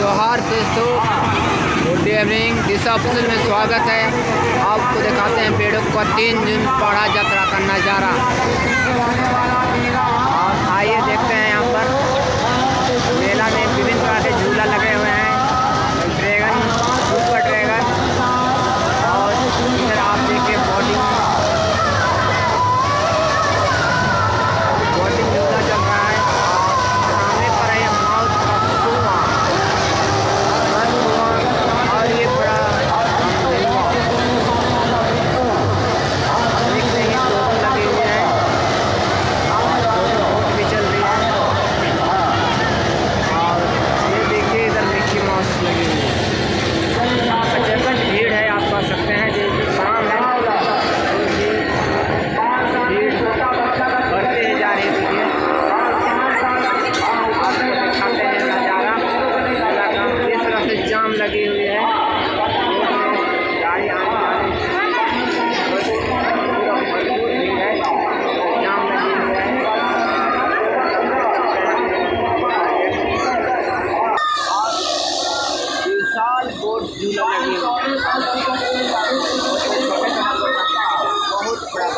जोहार दोस्तों, good evening. दिशा official में स्वागत है। आपको दिखाते हैं पेड़ों का 3 दिन पौड़ा यात्रा का नज़ारा। और आइए देखते हैं यहाँ पर मेला में विभिन्न प्रकार के झूला लगे हुए हैं, ड्रैगन, सुपर ड्रैगन, और इधर आप देखिए बोटिंग झूला चल रहा है। और सामने पर है मौत का कुआं, और ये बड़ा देखते ही लोग लगे हुए हैं और बोट भी चल रही है। और ये देखिए इधर मिक्की माउस लगी हुई है। प्रचंड भीड़ है, आप कह सकते हैं जैसे शाम है, भीड़ बढ़ते ही जा रही है। आपको दिखाते हैं नज़ारा, इस तरह से जाम लगी हुई है, गाड़ी आने वाली है, जाम लगी हुई है। विशाल बोट झूला लगी हुई है, बहुत बड़ा।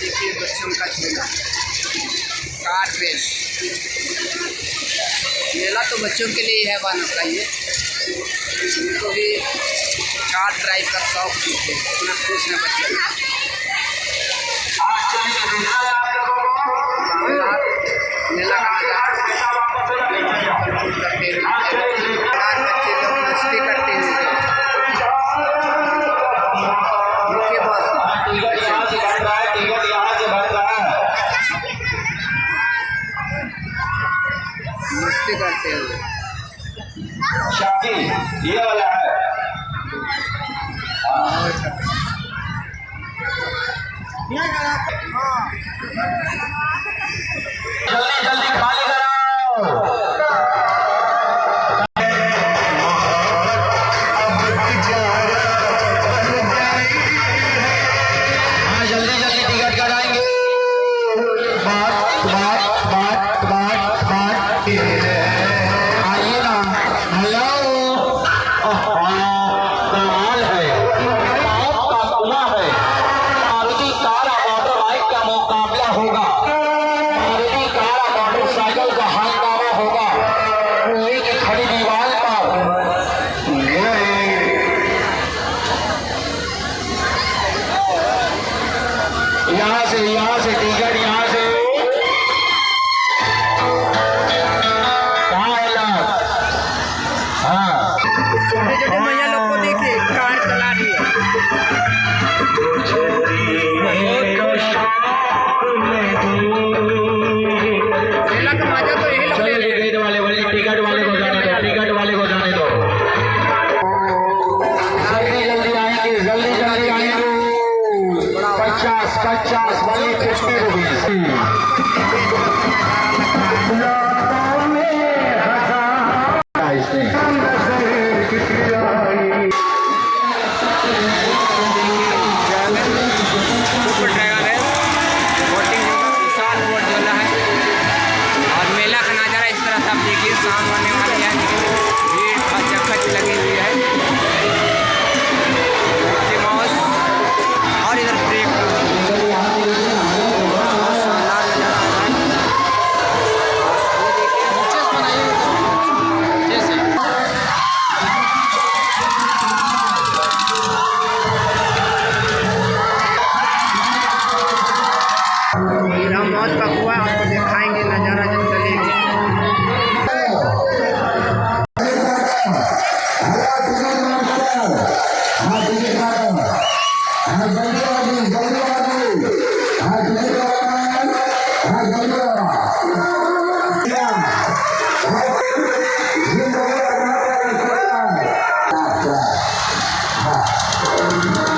देखिए बच्चों का झूला, कार रेस। मेला तो बच्चों के लिए है वालों का, ये उनको भी कार ड्राइव का शौक है, अपना खुश है बच्चे। मेला का करते हुए बच्चे लोग मस्ती करते हुए मस्ती करते हुए ये वाला है। जल्दी जल्दी खाली कराओ। हाँ जल्दी जल्दी टिकट कराएंगे। आइए ना, हेलो, कमाल है, का कुआं है। मारुति कार और मोटर बाइक का मुकाबला होगा, मारुति कार और मोटरसाइकिल का हंगामा होगा। कुएं की खड़ी दीवार पर यहाँ से टिकट यहाँ से छोटे छोटे भैया लोग को देखिए कार चला रही है। मेला का मजा तो यही लोग ले रहे हैं। टिकट वाले को जाने दो, टिकट वाले को जाने दो। जल्दी जल्दी आएंगे, जल्दी जल्दी आएंगे। 50 वाली 50 रुपीज। सुपर ड्रैगन है, बोटिंग विशाल बोट झूला है। और मेला का नज़ारा इस तरह से आप देखिए, शाम होने वाली है, भीड़ खच लगी हुई है। मिक्की माउस और इधर ब्रेक शानदार नज़ारा आ रहा है। हीरा मौत का कुआं आपको दिखाएंगे नज़ारा जब चलेंगे। हाँ